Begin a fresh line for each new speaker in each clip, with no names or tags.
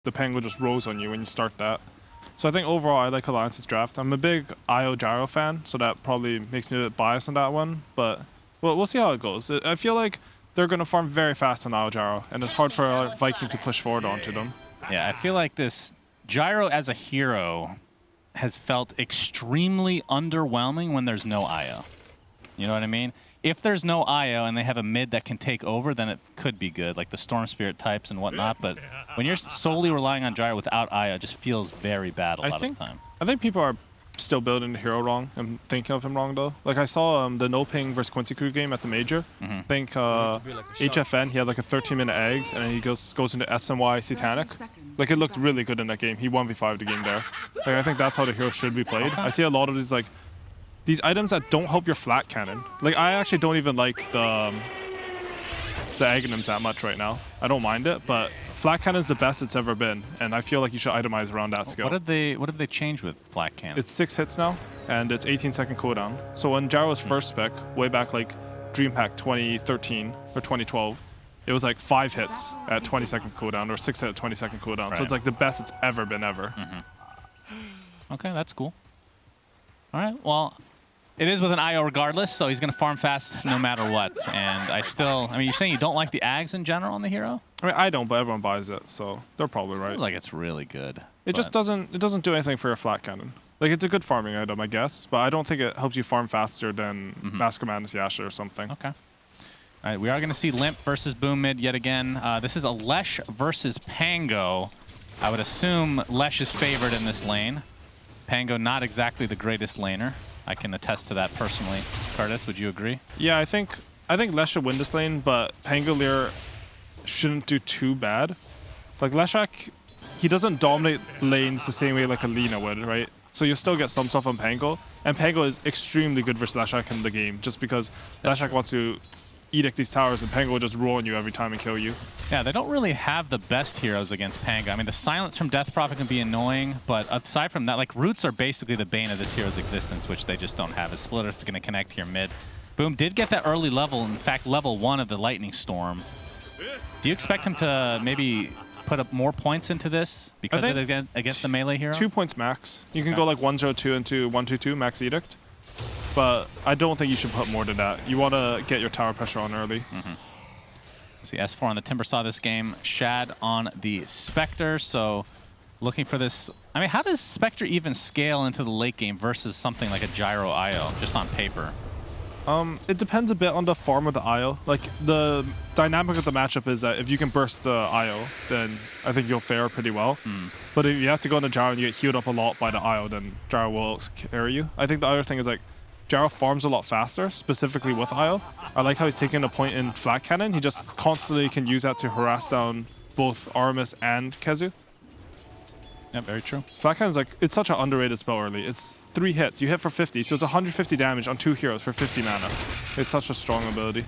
the Pango just rolls on you when you start that. So I think overall I like Alliance's draft. I'm a big IO Gyro fan, so that probably makes me a bit biased on that one. But we'll see how it goes. I feel like they're going to farm very fast on IO Gyro, and it's hard for Viking to push forward onto them.
Yeah, I feel like this Gyro as a hero has felt extremely underwhelming when there's no IO. You know what I mean? If there's no IO and they have a mid that can take over, then it could be good, like the Storm Spirit types and whatnot. But when you're solely relying on Gyro without IO, it just feels very bad a lot of the time.
I think people are still building the hero wrong and thinking of him wrong, though. Like, I saw the No Ping versus Quincy Crew game at the Major. I think HFN, he had like a 13-minute eggs, and then he goes into SNY Satanic. Like, it looked really good in that game. He 1v5'd the game there. Like, I think that's how the hero should be played. I see a lot of these, like, these items that don't help your flat cannon. Like, I actually don't even like the Aghanims that much right now. I don't mind it, but flat cannon's the best it's ever been, and I feel like you should itemize around that skill.
What have they changed with flat cannon?
It's 6 hits now, and it's 18-second cooldown. So when Gyro was first pick, way back like Dream Pack 2013 or 2012, it was like 5 hits at 20-second cooldown or 6 hits at 20-second cooldown. Right. So it's like the best it's ever been ever.
Okay, that's cool. All right, well, it is with an IO regardless, so he's going to farm fast no matter what. And I mean, you're saying you don't like the Ags in general on the hero?
I mean, I don't, but everyone buys it, so they're probably right.
I feel like it's really good.
It just doesn't do anything for your flat cannon. Like, it's a good farming item, I guess, but I don't think it helps you farm faster than Mask of Madness Yasha or something.
Okay. All right, we are going to see Limp versus Boom mid yet again. This is a Lesh versus Pango. I would assume Lesh is favored in this lane. Pango not exactly the greatest laner. I can attest to that personally. Curtis, would you agree?
Yeah, I think Lesh should win this lane, but Pangolier shouldn't do too bad. Like, Leshak, he doesn't dominate lanes the same way like a Lina would, right? So you'll still get some stuff on Pango, and Pango is extremely good versus Leshak in the game, just because Leshak wants to edict these towers, and Pango will just roll on you every time and kill you.
Yeah, they don't really have the best heroes against Pango. I mean, the silence from Death Prophet can be annoying, but aside from that, like, roots are basically the bane of this hero's existence, which they just don't have. His Splitter is going to connect here mid. Boom did get that early level, in fact, level 1 of the Lightning Storm. Do you expect him to maybe put up more points into this because of it against the melee hero?
2 points max. You can go like 1-0-2 into 1-2-2 max edict, but I don't think you should put more than that. You want to get your tower pressure on early.
See, S4 on the Timbersaw this game, Shad on the Spectre, so looking for this. I mean, how does Spectre even scale into the late game versus something like a Gyro IO, just on paper?
It depends a bit on the farm of the IO. Like, the dynamic of the matchup is that if you can burst the IO, then I think you'll fare pretty well. But if you have to go into Gyro and you get healed up a lot by the IO, then Gyro will carry you. I think the other thing is, like, Gyro farms a lot faster, specifically with IO. I like how he's taking a point in flat cannon. He just constantly can use that to harass down both Aramis and Kezu.
Yeah, very true.
Flat cannon's like, it's such an underrated spell early. It's 3 hits, you hit for 50, so it's 150 damage on 2 heroes for 50 mana. It's such a strong ability.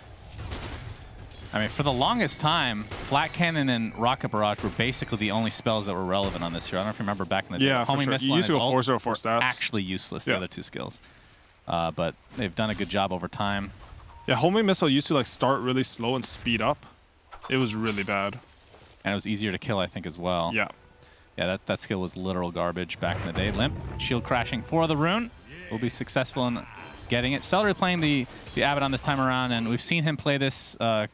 I mean, for the longest time, Flat Cannon and Rocket Barrage were basically the only spells that were relevant on this hero. I don't know if you remember back in the day.
Yeah, for sure. You used to go 404 stats.
Actually useless, the other 2 skills. But they've done a good job over time.
Yeah, Homing Missile used to like start really slow and speed up. It was really bad.
And it was easier to kill, I think, as well.
Yeah.
Yeah, that skill was literal garbage back in the day. Limp, shield crashing for the rune. Will be successful in getting it. Celery playing the Abaddon this time around, and we've seen him play this, I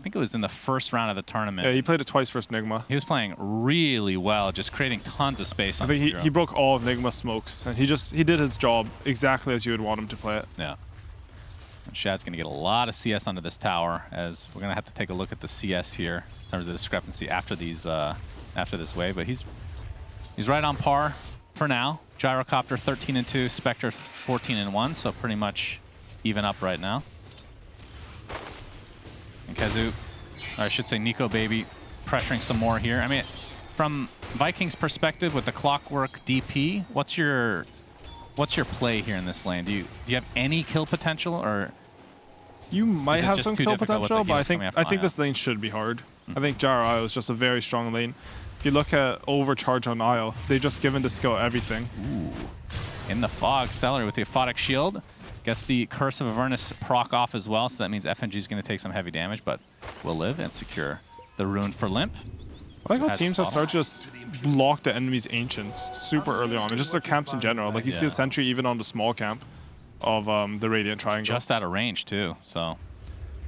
think it was in the first round of the tournament.
Yeah, he played it twice versus Nigma.
He was playing really well, just creating tons of space on this hero.
He broke all of Nigma's smokes, and he did his job exactly as you would want him to play it.
Yeah. And Shad's going to get a lot of CS onto this tower, as we're going to have to take a look at the CS here, or the discrepancy after these after this wave, but he's right on par for now. Gyrocopter 13-2, Spectre 14-1, so pretty much even up right now. And Kezu, or I should say Nico Baby, pressuring some more here. I mean, from Vikings' perspective with the Clockwork DP, what's your play here in this lane? Do you have any kill potential, or
you might have some kill potential, but I think this lane should be hard. I think Gyro IO is just a very strong lane. If you look at Overcharge on IO, they've just given this skill everything.
Ooh. In the fog, Celery with the Aphotic Shield. Gets the Curse of Avernus proc off as well, so that means FNG is going to take some heavy damage, but will live and secure the rune for Limp.
I like how teams have started to just block the enemy's ancients super early on, and just their camps in general. Like you see a sentry even on the small camp of the Radiant Triangle.
Just out of range too, so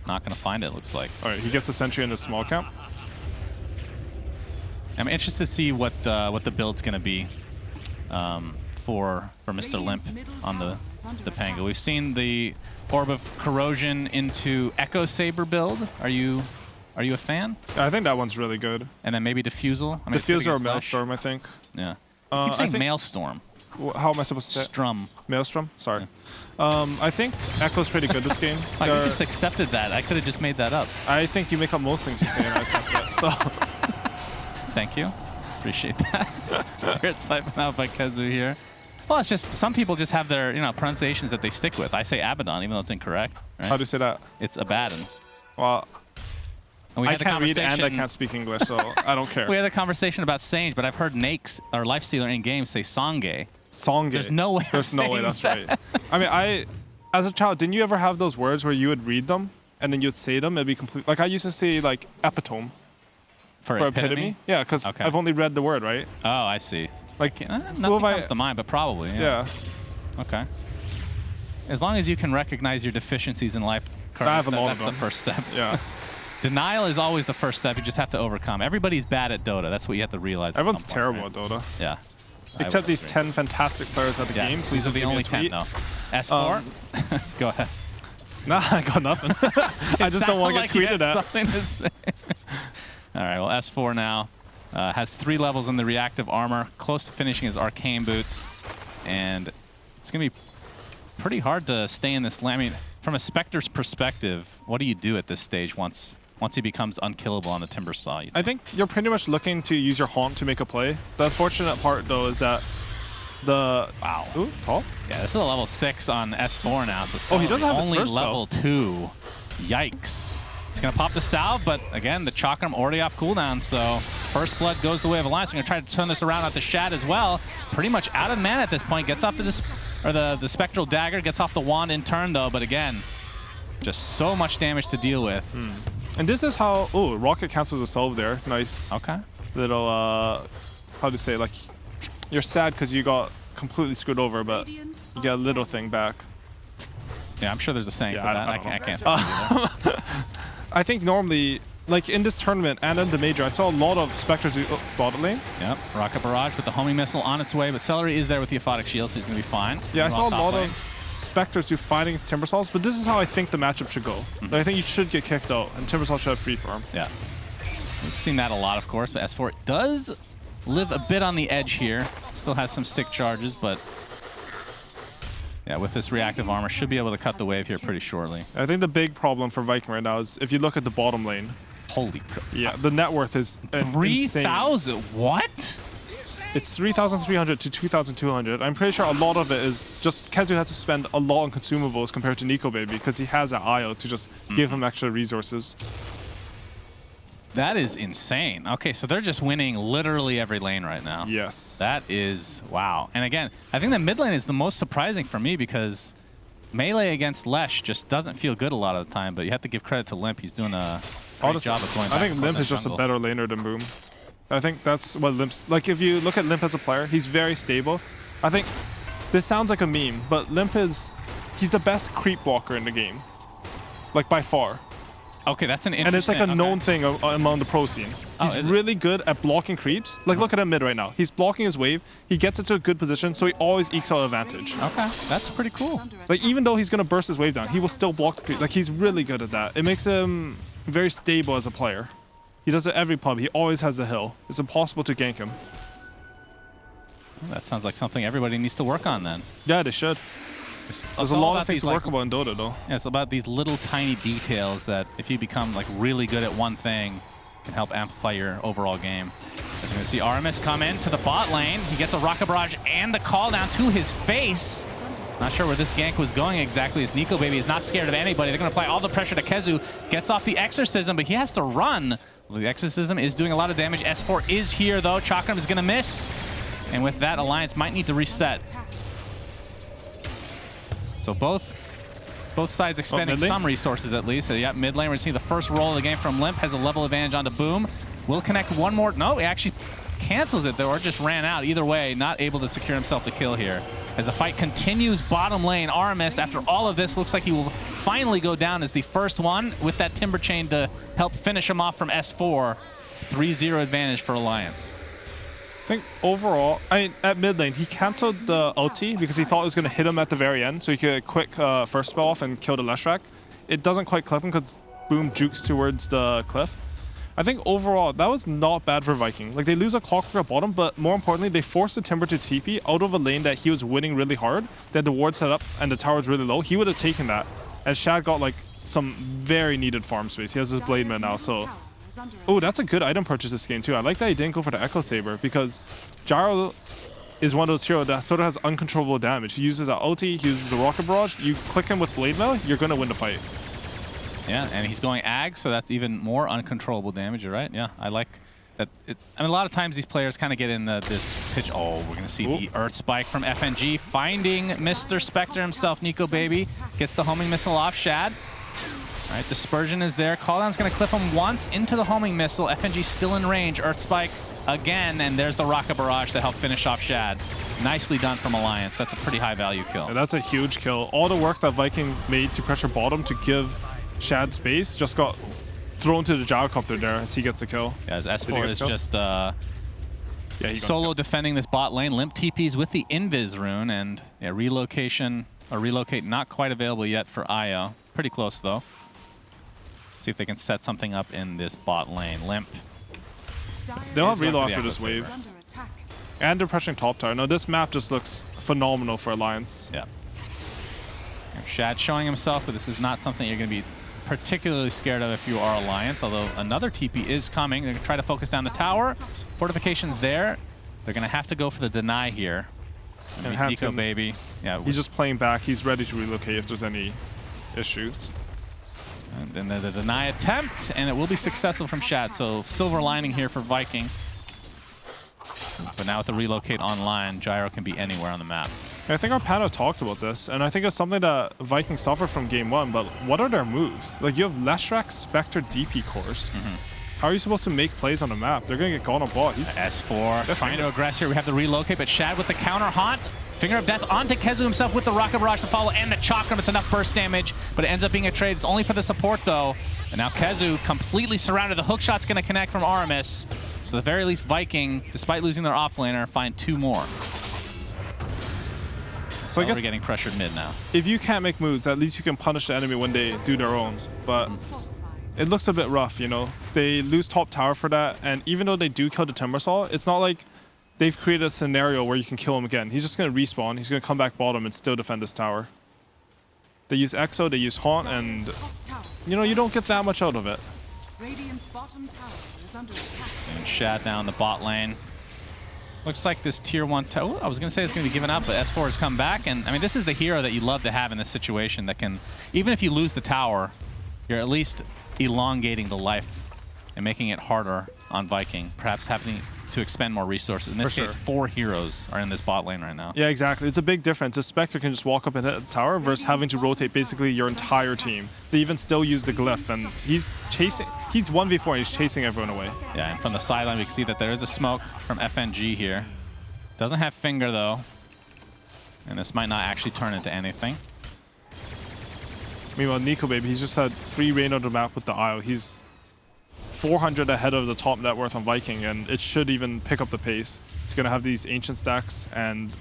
not gonna find it, looks like.
All right, he gets a sentry in the small camp.
I'm interested to see what the build's gonna be for Mr. Limp on the Pango. We've seen the Orb of Corrosion into Echo Saber build. Are you a fan?
I think that one's really good.
And then maybe Diffusal. I mean,
Diffusal or Maelstrom, I think.
Yeah. I keep saying Maelstrom.
How am I supposed to say it?
Strum.
Maelstrom? Sorry. Yeah. I think Echo's pretty good this game.
Like, you just accepted that. I could have just made that up.
I think you make up most things you say and I accept it. So.
Thank you. Appreciate that. Spirit siphon out by Kezu here. Well, it's just some people just have their pronunciations that they stick with. I say Abaddon, even though it's incorrect. Right?
How do you say that?
It's Abaddon.
Well,
and
I can't read and I can't speak English, so I don't care.
We had a conversation about Sage, but I've heard Nakes or Lifestealer in games say Songe.
Songe.
There's no way.
There's no way that's right. I mean, as a child, didn't you ever have those words where you would read them and then you'd say them? It'd be complete. Like I used to say like epitome.
For epitome?
Yeah, because I've only read the word, right?
Oh, I see.
Like,
nothing comes to mind, but probably. Yeah. Okay. As long as you can recognize your deficiencies in life, that's the first step.
Yeah.
Denial is always the first step. You just have to overcome. Everybody's bad at Dota. That's what you have to realize.
Everyone's terrible at Dota.
Yeah.
Except these 10 fantastic players at the game. Please
these are the only 10, though. S4? Go ahead.
Nah, I got nothing. I just don't want to get tweeted at.
Something to say. All right, well, S4 now has 3 levels in the reactive armor, close to finishing his arcane boots, and it's going to be pretty hard to stay in this lane. I mean, from a Spectre's perspective, what do you do at this stage once he becomes unkillable on the Timber Saw?
I think you're pretty much looking to use your Haunt to make a play. The unfortunate part, though, is that
Wow.
Ooh, tall?
Yeah, this is a level 6 on S4 now, so
he doesn't have his
only
first,
level 2. Yikes. He's going to pop the salve, but again, the Chakram already off cooldown, so First Blood goes the way of Alliance. I'm going to try to turn this around out to Shad as well. Pretty much out of mana at this point. Gets off the Spectral Dagger, gets off the Wand in turn, though, but again, just so much damage to deal with.
And this is how... Oh, Rocket cancels the salve there. Nice.
Okay.
Little, how do you say, like... You're sad because you got completely screwed over, but you get a little thing back.
Yeah, I'm sure there's a saying for that. I can't.
I think normally, like in this tournament and in the major, I saw a lot of Spectres bottom lane.
Yep, Rocket Barrage with the homing missile on its way, but Celery is there with the Aphotic Shield, so he's going to be fine.
Yeah, I saw a lot of Spectres do fighting against Timbersaws, but this is how I think the matchup should go. Like, I think you should get kicked out, and Timbersaw should have free farm.
Yeah. We've seen that a lot, of course, but S4 does live a bit on the edge here. Still has some stick charges, but yeah, with this reactive armor, should be able to cut the wave here pretty shortly.
I think the big problem for Viking right now is if you look at the bottom lane.
Holy crap.
Yeah, the net worth is
3,000. What?
It's 3,300 to 2,200. I'm pretty sure a lot of it is just Kezu has to spend a lot on consumables compared to Nico Baby because he has that IO to just give him extra resources.
That is insane. Okay, so they're just winning literally every lane right now.
Yes.
That is, wow. And again, I think the mid lane is the most surprising for me because melee against Lesh just doesn't feel good a lot of the time, but you have to give credit to Limp. He's doing a great job of going back.
I think Limp is just a better laner than Boom. I think that's what Limp's... Like, if you look at Limp as a player, he's very stable. I think this sounds like a meme, but Limp is... He's the best creep walker in the game. Like, by far.
Okay, that's an interesting...
And it's like a known thing among the pro scene. He's really good at blocking creeps. Like, look at him mid right now. He's blocking his wave. He gets into a good position, so he always ekes out advantage.
Okay, that's pretty cool.
Like, even though he's going to burst his wave down, he will still block the creep. Like, he's really good at that. It makes him very stable as a player. He does it every pub. He always has the hill. It's impossible to gank him.
That sounds like something everybody needs to work on then.
Yeah, they should. There's a lot of things to work about in Dota, though.
Yeah, it's about these little tiny details that if you become like really good at one thing, can help amplify your overall game. As you're going to see Artemis come in to the bot lane. He gets a Rocket Barrage and the call down to his face. Not sure where this gank was going exactly, as Nico Baby is not scared of anybody. They're going to apply all the pressure to Kezu. Gets off the Exorcism, but he has to run. Well, the Exorcism is doing a lot of damage. S4 is here, though. Chakram is going to miss. And with that, Alliance might need to reset. So both both sides expending some resources at least. So, yeah, mid lane, we're seeing the first roll of the game from Limp. Has a level advantage onto Boom. Will connect one more. No, he actually cancels it, though, or just ran out. Either way, not able to secure himself the kill here. As the fight continues bottom lane, Aramis, after all of this, looks like he will finally go down as the first one with that Timber Chain to help finish him off from S4. 3-0 advantage for Alliance.
I think overall, at mid lane, he canceled the ulti because he thought it was going to hit him at the very end, so he could quick first spell off and kill the Leshrac. It doesn't quite clip him because Boom jukes towards the cliff. I think overall, that was not bad for Viking. Like, they lose a Clockwork at bottom, but more importantly, they forced the Timber to TP out of a lane that he was winning really hard. They had the ward set up and the tower was really low. He would have taken that. And Shad got, like, some very needed farm space. He has his Blade Man now, so... Oh, that's a good item purchase this game, too. I like that he didn't go for the Echo Saber, because Gyro is one of those heroes that sort of has uncontrollable damage. He uses an ulti, he uses the Rocket Barrage. You click him with Blade Mail, you're going to win the fight.
Yeah, and he's going Ag, so that's even more uncontrollable damage. You're right. Yeah, I like that. I mean, a lot of times these players kind of get in this pitch. Oh, we're going to see the Earth Spike from FNG, finding Mr. Spectre himself. Nico Baby gets the homing missile off Shad. All right, Dispersion is there. Calldown's going to clip him once into the homing missile. FNG still in range. Earth Spike again, and there's the Rocket Barrage to help finish off Shad. Nicely done from Alliance. That's a pretty high value kill.
Yeah, that's a huge kill. All the work that Viking made to pressure bottom to give Shad space just got thrown to the gyrocopter there as he gets the kill.
Yeah, as S4 is just solo defending this bot lane. Limp TPs with the Invis rune, and yeah, relocate not quite available yet for Io. Pretty close though. See if they can set something up in this bot lane. Limp.
They'll have reload after this wave. And they're pressuring top tower. No, this map just looks phenomenal for Alliance.
Yeah. Shad showing himself, but this is not something you're going to be particularly scared of if you are Alliance, although another TP is coming. They're going to try to focus down the tower. Fortification's there. They're going to have to go for the deny here.
And
Nico Baby. Yeah,
he's just playing back. He's ready to relocate if there's any issues.
And then the deny attempt, and it will be successful from Shad. So silver lining here for Viking. But now with the relocate online, Gyro can be anywhere on the map.
I think our panel talked about this, and I think it's something that Viking suffered from game one, but what are their moves? Like, you have Leshrac, Spectre, DP cores. How are you supposed to make plays on the map? They're going to get gone on bot.
S4 trying to aggress here. We have the relocate, but Shad with the counter haunt. Finger of Death onto Kezu himself with the Rocket Barrage to follow, and the Chakram. It's enough burst damage, but it ends up being a trade. It's only for the support, though. And now Kezu completely surrounded. The hookshot's going to connect from Aramis. So at the very least, Viking, despite losing their offlaner, find 2 more. So I guess we're getting pressured mid now.
If you can't make moves, at least you can punish the enemy when they do their own. But it looks a bit rough, you know? They lose top tower for that, and even though they do kill the Timbersaw, it's not like they've created a scenario where you can kill him again. He's just going to respawn. He's going to come back bottom and still defend this tower. They use Exo, they use Haunt, and you know, you don't get that much out of it.
And Shad now in the bot lane. Looks like this tier 1 tower, I was going to say it's going to be given up, but S4 has come back. And I mean, this is the hero that you love to have in this situation that can, even if you lose the tower, you're at least elongating the life and making it harder on Viking, perhaps having to expend more resources. In this case, 4 heroes are in this bot lane right now.
Yeah, exactly. It's a big difference. A Spectre can just walk up and hit the tower versus having to rotate basically your entire team. They even still use the glyph, and he's chasing. He's 1v4 and he's chasing everyone away.
Yeah, and from the sideline we can see that there is a smoke from FNG here. Doesn't have finger though, and this might not actually turn into anything.
Meanwhile, Nico Baby, he's just had free reign of the map with the IO. He's 400 ahead of the top net worth on Viking, and it should even pick up the pace. It's going to have these Ancient stacks, and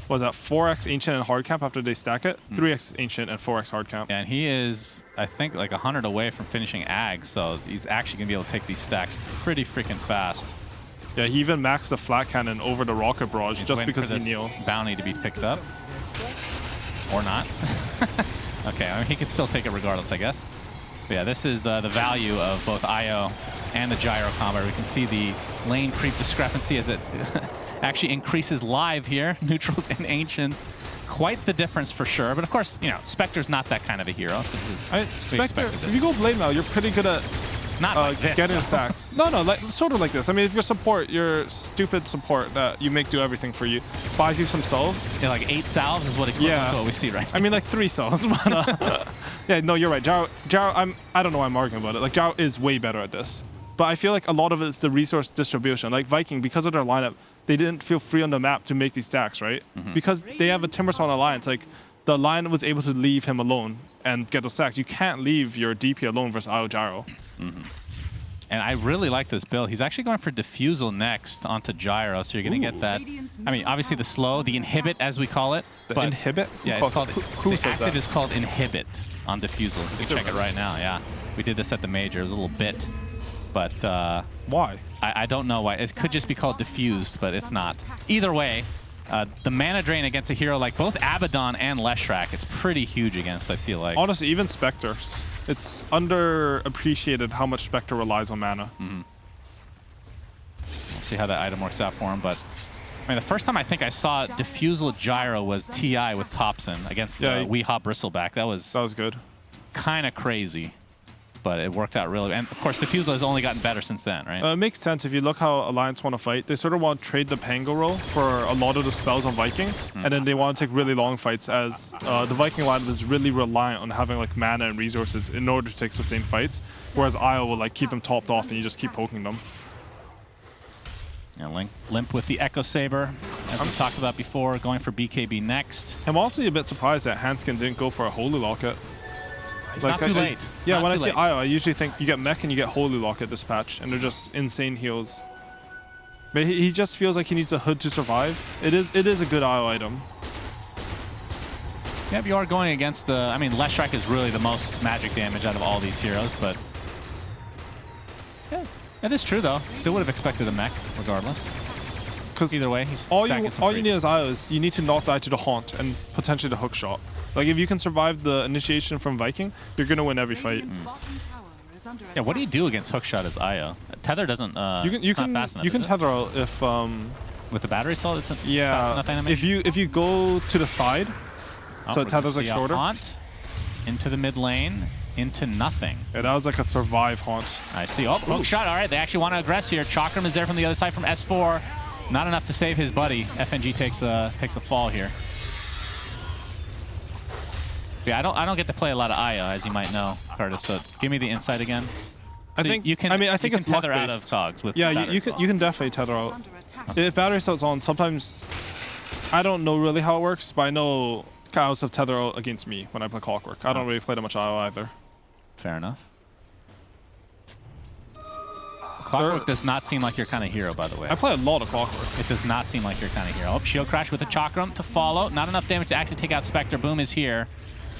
what was that, 4x Ancient and Hard Camp after they stack it? 3x Ancient and 4x Hard Camp.
Yeah, and he is, I think, like 100 away from finishing Ag, so he's actually going to be able to take these stacks pretty freaking fast.
Yeah, he even maxed the flat cannon over the Rocket Barrage just because he knew.
Bounty to be picked up. Or not. Okay, I mean, he can still take it regardless, I guess. But yeah, this is the value of both IO and the Gyro combo. We can see the lane creep discrepancy as it actually increases live here. Neutrals and Ancients. Quite the difference for sure. But of course, you know, Spectre's not that kind of a hero, so this is
Spectre, if you go Blade Mail, you're pretty good at
Not like this,
getting
though.
stacks. No, like sort of like this. I mean, if your support, your stupid support that you make do everything for you, buys you some salves.
Yeah, like 8 salves is what equivalent to what we see, right?
I mean, like 3 salves. But, yeah, no, you're right. Jaro, I don't know why I'm arguing about it. Like, Jaro is way better at this. But I feel like a lot of it is the resource distribution. Like Viking, because of their lineup, they didn't feel free on the map to make these stacks, right? Because they have a Timbersaw alliance. Like, the line was able to leave him alone and get the stacks. You can't leave your DP alone versus Io Gyro.
And I really like this build. He's actually going for Diffusal next onto Gyro, so you're going to get that. I mean, obviously the slow, the inhibit as we call it.
The inhibit?
Yeah, it's called,
who
the
says
active
that?
is called Inhibit on Diffusal. You can check it right now, yeah. We did this at the major. It was a little bit, but...
why?
I don't know why. It could just be called Diffused, but it's not. Either way, the mana drain against a hero like both Abaddon and Leshrac is pretty huge against, I feel like.
Honestly, even Spectre. It's underappreciated how much Spectre relies on mana.
We'll see how that item works out for him, but I mean, the first time I think I saw Diffusal Gyro was TI with Thompson against the Weehaw Bristleback. That was
good.
Kind of crazy, but it worked out really. And of course, Diffusal has only gotten better since then, right?
It makes sense if you look how Alliance want to fight. They sort of want to trade the Pango role for a lot of the spells on Viking, and then they want to take really long fights as the Viking lineup is really reliant on having like mana and resources in order to take sustained fights, whereas Io will like keep them topped off and you just keep poking them.
Yeah, Limp with the Echo Saber, as we talked about before, going for BKB next.
I'm also a bit surprised that Hanskin didn't go for a Holy Locket.
It's not too late.
Yeah, when I see Io, I usually think you get Mech and you get Holy Locket this patch, and they're just insane heals. But he just feels like he needs a hood to survive. It is a good Io item.
Yep, you are going against the... I mean, Leshrac is really the most magic damage out of all these heroes, but... Yeah, it is true, though. Still would have expected a Mech, regardless. Because either way, he's
all you need as Io is you need to not die to the Haunt and potentially the hook shot. Like, if you can survive the initiation from Viking, you're going to win every fight.
Yeah, what do you do against hookshot as Io? Tether doesn't,
you can
fast enough,
you can tether out if...
with the battery assault, it's fast enough
animation? If you go to the side, so it tethers like shorter.
Haunt into the mid lane, into nothing.
Yeah, that was like a survive Haunt.
I see. Oh, hookshot. All right, they actually want to aggress here. Chakram is there from the other side from S4. Not enough to save his buddy. FNG takes the fall here. Yeah, I don't get to play a lot of Io, as you might know, Curtis. So give me the insight again.
I think it's
tether out of Cogs with
you can definitely tether out. If battery assault's on, sometimes I don't know really how it works, but I know Chaos have tether out against me when I play Clockwork. I don't really play that much Io either.
Fair enough. Clockwork does not seem like your kind of hero, by the way.
I play a lot of Clockwork.
It does not seem like your kind of hero. Oh, Shield Crash with a Chakram to follow. Not enough damage to actually take out Spectre. Boom is here.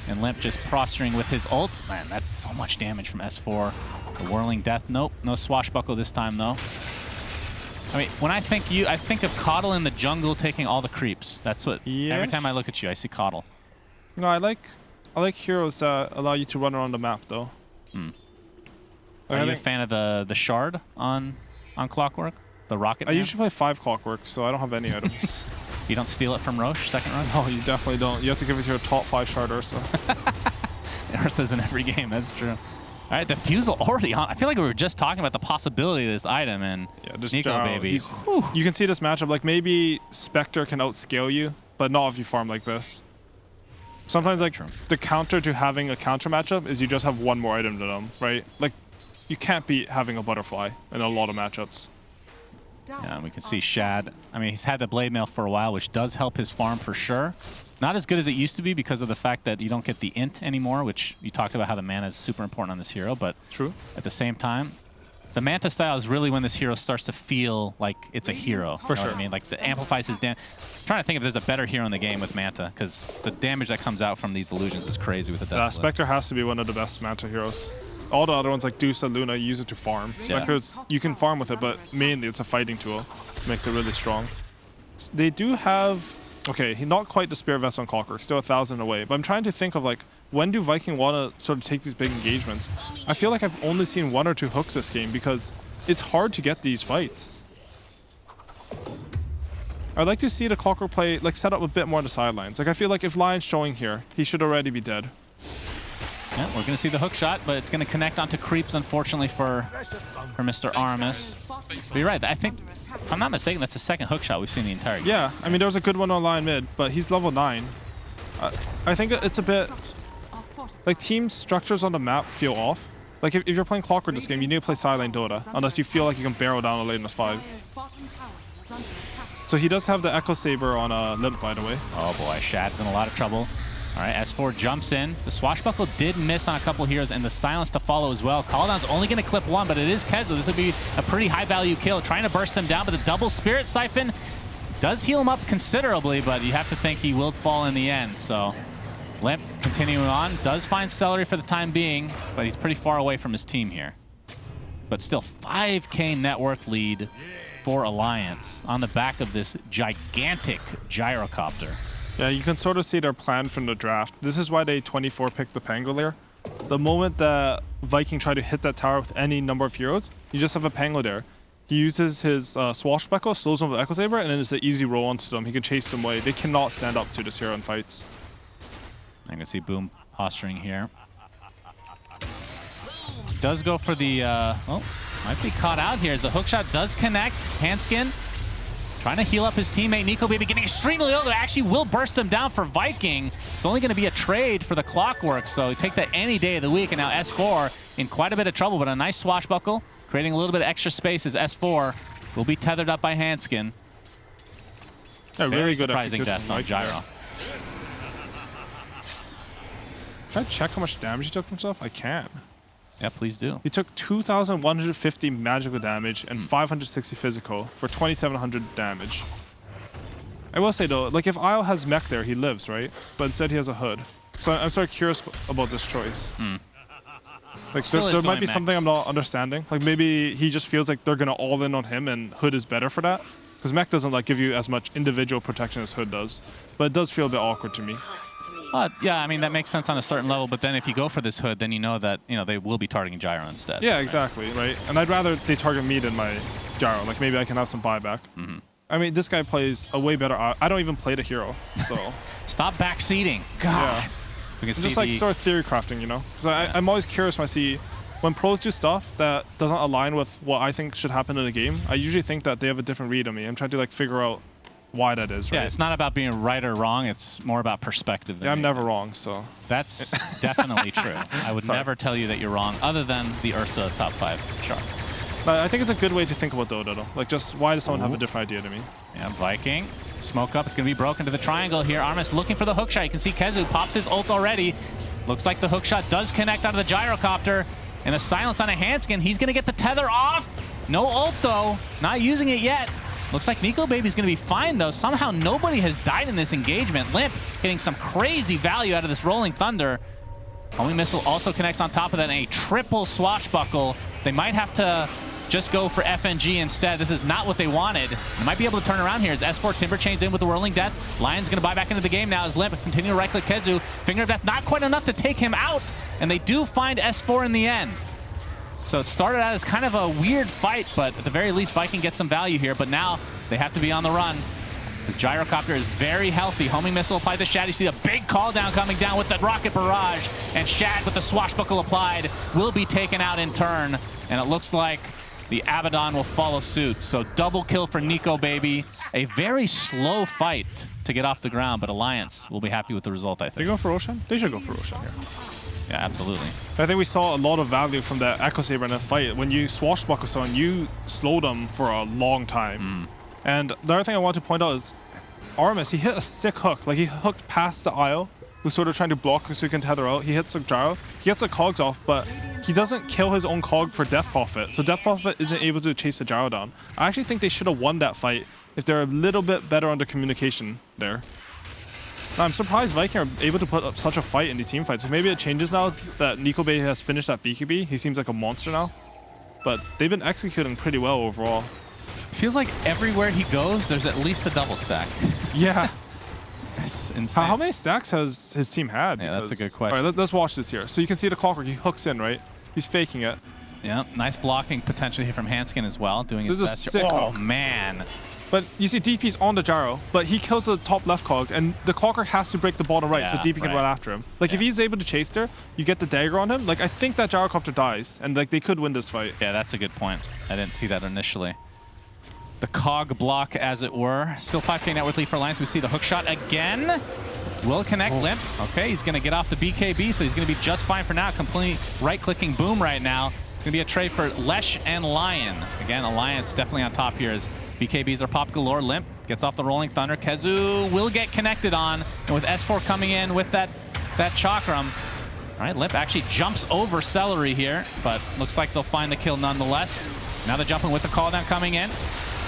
And Limp just prostrating with his ult. Man, that's so much damage from S4. The Whirling Death. Nope, no Swashbuckle this time, though. I mean, when I think of Coddle in the jungle taking all the creeps. That's what, every time I look at you, I see Coddle.
No, I like heroes that allow you to run around the map, though.
Are you a fan of the Shard on Clockwork? The Rocket Man?
I usually play 5 Clockwork, so I don't have any items.
You don't steal it from Roche second run?
No, you definitely don't. You have to give it to your top 5 Shard Ursa.
Ursa's in every game, that's true. All right, Diffusal already on. I feel like we were just talking about the possibility of this item, and Nico, baby.
You can see this matchup. Like, maybe Spectre can outscale you, but not if you farm like this. Sometimes, like, the counter to having a counter matchup is you just have one more item to them, right? Like, you can't beat having a Butterfly in a lot of matchups.
Yeah, and we can see Shad. I mean, he's had the Blade Mail for a while, which does help his farm for sure. Not as good as it used to be because of the fact that you don't get the int anymore, which you talked about how the mana is super important on this hero, but at the same time, the Manta style is really when this hero starts to feel like it's a hero. For sure. What I mean, like, it amplifies his damage. I'm trying to think if there's a better hero in the game with Manta, because the damage that comes out from these illusions is crazy with the Death Flip.
Spectre has to be one of the best Manta heroes. All the other ones like Deuce and Luna use it to farm. Spectre's, you can farm with it, but mainly it's a fighting tool. Makes it really strong. They do have... Okay, not quite the Spear Vest on Clockwork, still 1,000 away. But I'm trying to think of, like, when do Viking want to sort of take these big engagements? I feel like I've only seen 1 or 2 hooks this game because it's hard to get these fights. I'd like to see the Clockwork play, like, set up a bit more on the sidelines. Like, I feel like if Lion's showing here, he should already be dead.
Yeah, we're going to see the hook shot, but it's going to connect onto creeps, unfortunately, for Mr. Armis. But you're right. I think, if I'm not mistaken, that's the second hook shot we've seen the entire game.
Yeah, I mean, there was a good one on line mid, but he's level 9. I think it's a bit... Like, team structures on the map feel off. Like, if you're playing Clockwork this game, you need to play side-lane Dota, unless you feel like you can barrel down a lane with 5. So he does have the Echo Saber on Limp, by the way.
Oh boy, Shad's in a lot of trouble. All right, S4 jumps in. The Swashbuckle did miss on a couple heroes, and the silence to follow as well. Calldown's only going to clip one, but it is Kezu. This would be a pretty high-value kill. Trying to burst him down, but the double Spirit Siphon does heal him up considerably, but you have to think he will fall in the end. So Limp continuing on, does find Celery for the time being, but he's pretty far away from his team here. But still, 5K net worth lead for Alliance on the back of this gigantic gyrocopter.
Yeah, you can sort of see their plan from the draft. This is why they 24 picked the Pangolier. The moment that Viking tried to hit that tower with any number of heroes, you just have a Pango there. He uses his Swashbuckle, slows them with Echo Saber, and then it's an easy roll onto them. He can chase them away. They cannot stand up to this hero in fights.
I'm going to see Boom posturing here. Does go for the, oh, might be caught out here as the hookshot does connect. Hanskin trying to heal up his teammate. Nico Baby getting extremely low. That actually will burst him down for Viking. It's only going to be a trade for the Clockwork, so take that any day of the week. And now S4 in quite a bit of trouble, but a nice swashbuckle, creating a little bit of extra space as S4 will be tethered up by Hanskin.
Yeah, really good
surprising death on Gyro.
Can I check how much damage he took from himself? I can.
Yeah, please do.
He took 2,150 magical damage and 560 physical for 2,700 damage. I will say though, like if Isle has mech there, he lives, right? But instead he has a hood. So I'm sort of curious about this choice. Like there might be something I'm not understanding. Like maybe he just feels like they're gonna all in on him and hood is better for that. Because mech doesn't like give you as much individual protection as hood does. But it does feel a bit awkward to me.
Yeah, I mean, that makes sense on a certain level, but then if you go for this hood, then you know that, they will be targeting Gyro instead.
Yeah, exactly, right? And I'd rather they target me than my Gyro. Like, maybe I can have some buyback. I mean, this guy plays a way better... I don't even play the hero, so...
Stop backseating. God.
Yeah. It's just like sort of theory crafting, you know? Because I'm always curious when I see... When pros do stuff that doesn't align with what I think should happen in the game, I usually think that they have a different read on me. I'm trying to, like, figure out why that is, right?
Yeah, it's not about being right or wrong. It's more about perspective.
Yeah, I'm never wrong, so...
That's definitely true. I would never tell you that you're wrong, other than the Ursa top 5 chart.
But I think it's a good way to think about Dota, though. Like, just why does someone have a different idea to me?
Yeah, Viking. Smoke up. It's going to be broken to the triangle here. Armis looking for the hookshot. You can see Kezu pops his ult already. Looks like the hookshot does connect onto the gyrocopter. And the silence on a Hanskin. He's going to get the tether off. No ult, though. Not using it yet. Looks like Nico Baby's going to be fine, though. Somehow nobody has died in this engagement. Limp getting some crazy value out of this Rolling Thunder. Homing Missile also connects on top of that in a triple swashbuckle. They might have to just go for FNG instead. This is not what they wanted. They might be able to turn around here as S4 Timber chains in with the Whirling Death. Lion's going to buy back into the game now as Limp continue to right-click Kezu. Finger of Death not quite enough to take him out, and they do find S4 in the end. So it started out as kind of a weird fight, but at the very least, Viking gets some value here. But now they have to be on the run. His gyrocopter is very healthy. Homing Missile applied to Shad. You see a big call down coming down with the Rocket Barrage. And Shad, with the swashbuckle applied, will be taken out in turn. And it looks like the Abaddon will follow suit. So double kill for Nico Baby. A very slow fight to get off the ground, but Alliance will be happy with the result, I think.
They go for Roshan? They should go for Roshan here.
Yeah, absolutely.
I think we saw a lot of value from the Echo Saber in the fight. When you swashbuckle someone, you slow them for a long time. And the other thing I want to point out is Armis, he hit a sick hook. Like, he hooked past the Isle, who's sort of trying to block so he can tether out. He hits a Gyro. He gets the cogs off, but he doesn't kill his own cog for Death Prophet. So Death Prophet isn't able to chase the Gyro down. I actually think they should have won that fight if they're a little bit better on the communication there. I'm surprised Viking are able to put up such a fight in these team fights. So maybe it changes now that Nico Bay has finished that BKB. He seems like a monster now. But they've been executing pretty well overall.
Feels like everywhere he goes, there's at least a double stack.
Yeah.
It's insane.
How many stacks has his team had?
Yeah, that's a good question.
All right, let's watch this here. So you can see the Clockwork. He hooks in, right? He's faking it.
Yeah, nice blocking potentially here from Hanskin as well, doing his best.
This is a sick
Oh,
hook.
man.
But you see DP's on the gyro, but he kills the top left cog, and the clogger has to break the bottom right so DP can run after him. Like, if he's able to chase there, you get the dagger on him. Like, I think that gyrocopter dies, and like they could win this fight.
Yeah, that's a good point. I didn't see that initially. The cog block, as it were. Still 5K net worth lead for Alliance. We see the hook shot again. Will connect Limp. Okay, he's going to get off the BKB, so he's going to be just fine for now. Complete right-clicking Boom right now. It's going to be a trade for Lesh and Lion. Again, Alliance definitely on top here as BKBs are pop galore. Limp gets off the Rolling Thunder. Kezu will get connected on. And with S4 coming in with that Chakram. All right, Limp actually jumps over Celery here, but looks like they'll find the kill nonetheless. Now they're jumping with the call down coming in.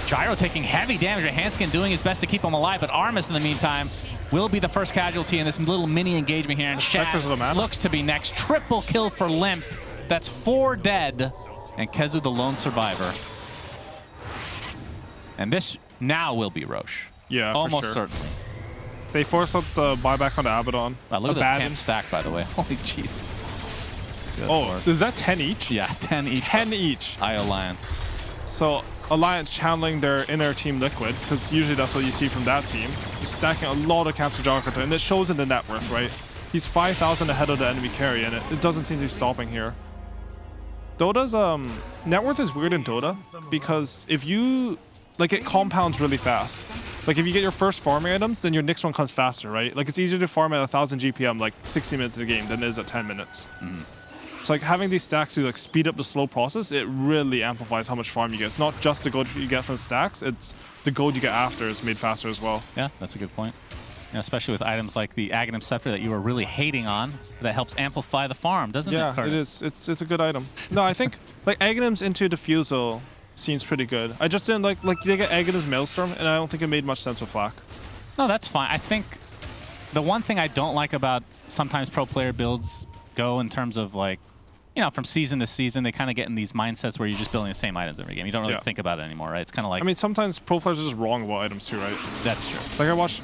Gyro taking heavy damage. Hanskin doing his best to keep him alive, but Armis in the meantime will be the first casualty in this little mini engagement here. And Shad looks to be next. Triple kill for Limp. That's 4 dead. And Kezu the lone survivor. And this now will be Roche.
Yeah,
almost
for sure.
Certainly.
They force up the buyback on the Abaddon.
Wow, look at the camp stack, by the way. Holy Jesus. Good Lord.
Is that 10 each?
Yeah, 10 each.
10 each.
IO Lion.
So Alliance channeling their inner team Liquid, because usually that's what you see from that team. He's stacking a lot of Cancer Juggernaut, and it shows in the net worth, right? He's 5,000 ahead of the enemy carry, and it doesn't seem to be stopping here. Dota's net worth is weird in Dota, because if you... Like, it compounds really fast. Like, if you get your first farming items, then your next one comes faster, right? Like, it's easier to farm at 1,000 GPM, like, 60 minutes in the game than it is at 10 minutes. So, like, having these stacks to, like, speed up the slow process, it really amplifies how much farm you get. It's not just the gold you get from stacks, it's the gold you get after is made faster as well.
Yeah, that's a good point. You know, especially with items like the Aghanim Scepter that you were really hating on, that helps amplify the farm, doesn't it, Curtis?
Yeah, it is. It's a good item. No, I think, like, Aghanim's into Diffusal seems pretty good. I just didn't like they get Aghanim's Maelstrom, and I don't think it made much sense with Flak.
No, that's fine. I think the one thing I don't like about sometimes pro player builds go in terms of, like, you know, from season to season, they kind of get in these mindsets where you're just building the same items every game. You don't really think about it anymore, right? It's kind of like...
I mean, sometimes pro players are just wrong about items too, right?
That's true.
Like, I watched...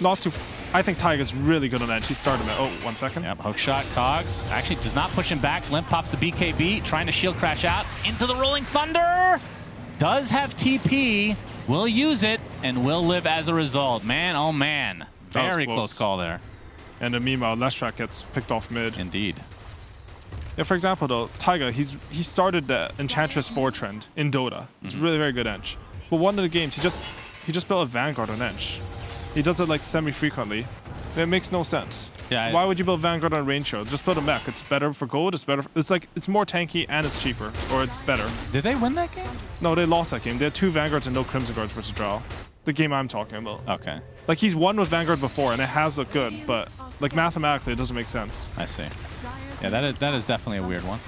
Not too... I think Taiga's really good on edge. He started it. Oh, 1 second.
Yep, hook shot, Cogs. Actually does not push him back. Limp pops the BKB, trying to shield crash out. Into the Rolling Thunder! Does have TP, will use it, and will live as a result. Man, oh man. Very close call there.
And then meanwhile, Leshrak gets picked off mid.
Indeed.
Yeah, for example, though, Taiga, he started the Enchantress 4 trend in Dota. It's really very good edge. But one of the games, he just built a Vanguard on edge. He does it like semi-frequently. It makes no sense.
Yeah.
Why would you build Vanguard on range show? Just build a mech. It's better for gold. It's better. It's like it's more tanky and it's cheaper, or it's better.
Did they win that game?
No, they lost that game. They had 2 Vanguards and no Crimson Guards versus Drow. The game I'm talking about.
Okay.
Like, he's won with Vanguard before, and it has looked good, but like mathematically, it doesn't make sense.
I see. Yeah, that is definitely a weird one.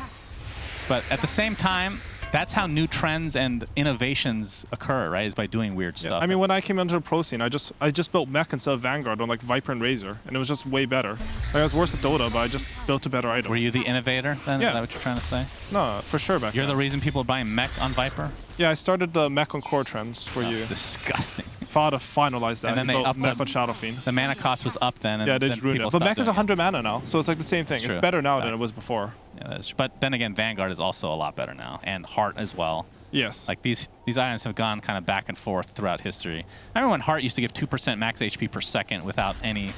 But at the same time, that's how new trends and innovations occur, right? Is by doing weird stuff.
I mean, when I came into the pro scene, I just built mech instead of Vanguard on like Viper and Razor, and it was just way better. Like, I was worse at Dota, but I just built a better item.
Were you the innovator then?
Yeah.
Is that what you're trying to say?
No, for sure back
You're
then.
the reason people are buying mech on Viper?
Yeah, I started the mech on core trends where you
disgusting.
fought to finalize that.
And then they upped
mech on Shadow Fiend.
The mana cost was up then. And
yeah, they just ruined it. But mech is 100 mana now, so it's like the same thing. It's better now than it was before.
Yeah, that is true. But then again, Vanguard is also a lot better now, and Heart as well.
Yes.
Like these items have gone kind of back and forth throughout history. I remember when Heart used to give 2% max HP per second without any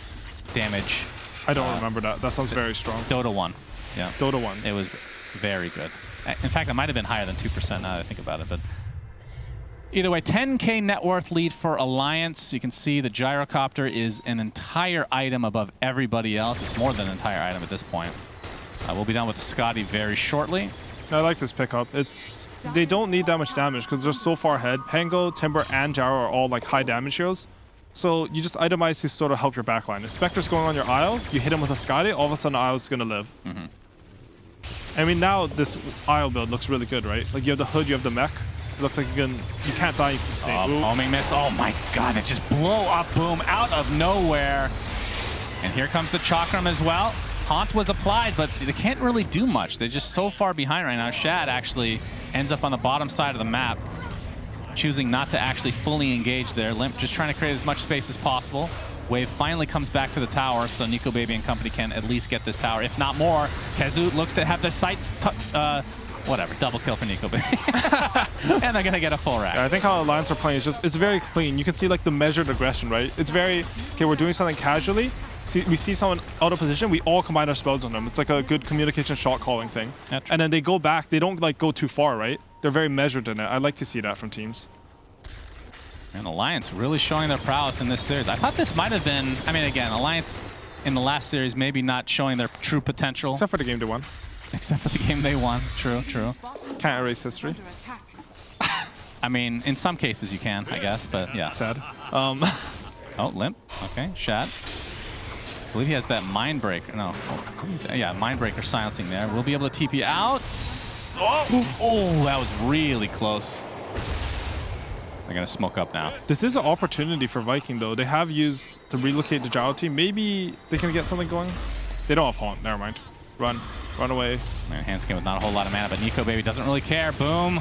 damage.
I don't remember that. That sounds very strong.
Dota 1. Yeah.
Dota 1.
It was very good. In fact, it might have been higher than 2% now that I think about it. But either way, 10K net worth lead for Alliance. You can see the Gyrocopter is an entire item above everybody else. It's more than an entire item at this point. We'll be done with the Scotty very shortly.
I like this pickup. They don't need that much damage because they're so far ahead. Pango, Timber, and Gyro are all like high damage heroes. So you just itemize to sort of help your backline. If Spectre's going on your Isle, you hit him with a Scotty, all of a sudden the Isle's going to live. I mean, now this Isle build looks really good, right? Like, you have the hood, you have the mech. It looks like you can't die, you can sustain.
Homing miss. Oh my god, it just blow up Boom out of nowhere. And here comes the Chakram as well. Haunt was applied, but they can't really do much. They're just so far behind right now. Shad actually ends up on the bottom side of the map, choosing not to actually fully engage there. Limp just trying to create as much space as possible. Wave finally comes back to the tower, so Nico Baby and company can at least get this tower, if not more. Kezu looks to have the sights whatever. Double kill for Nico Baby. And they're going to get a full rack.
Yeah, I think how Alliance are playing is just, it's very clean. You can see like the measured aggression, right? It's very, okay, we're doing something casually. We see someone out of position, we all combine our spells on them. It's like a good communication shot calling thing.
Yeah,
and then they go back, they don't like go too far, right? They're very measured in it. I like to see that from teams.
And Alliance really showing their prowess in this series. I thought this might have been, I mean, again, Alliance in the last series maybe not showing their true potential.
Except for the game they won.
Except for the game they won. True, true.
Can't erase history.
I mean, in some cases you can, I guess, but yeah.
Sad.
Oh, Limp. Okay, Shad. I believe he has that Mind Breaker. No. Oh, yeah, Mind Breaker silencing there. We'll be able to TP out. Oh, that was really close. They're going to smoke up now.
This is an opportunity for Viking, though. They have used to relocate the Gyro team. Maybe they can get something going. They don't have Haunt. Never mind. Run. Run away.
Handskin with not a whole lot of mana, but Nico Baby doesn't really care. Boom.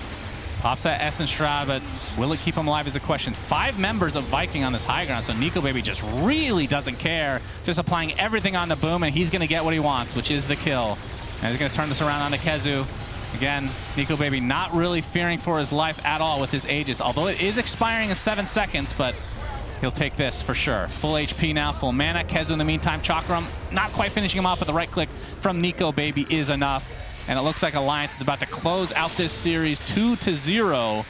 Pops that Essence Shroud, but will it keep him alive is a question. 5 members of Viking on this high ground, so Nico Baby just really doesn't care. Just applying everything on the Boom, and he's going to get what he wants, which is the kill. And he's going to turn this around onto Kezu. Again, Nico Baby not really fearing for his life at all with his Aegis, although it is expiring in 7 seconds, but he'll take this for sure. Full HP now, full mana. Kezu in the meantime, Chakram not quite finishing him off, but the right click from Nico Baby is enough. And it looks like Alliance is about to close out this series 2-0.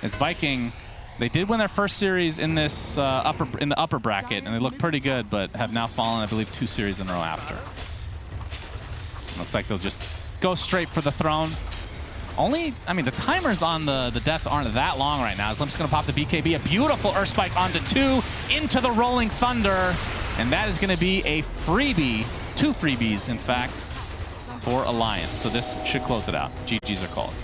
As Viking, they did win their first series in this in the upper bracket, and they look pretty good, but have now fallen, I believe, 2 series in a row after. Looks like they'll just go straight for the throne. Only, I mean, the timers on the deaths aren't that long right now. Limp's going to pop the BKB, a beautiful Earth Spike onto 2, into the Rolling Thunder, and that is going to be a freebie, 2 freebies, in fact, for Alliance. So this should close it out. GGs are called.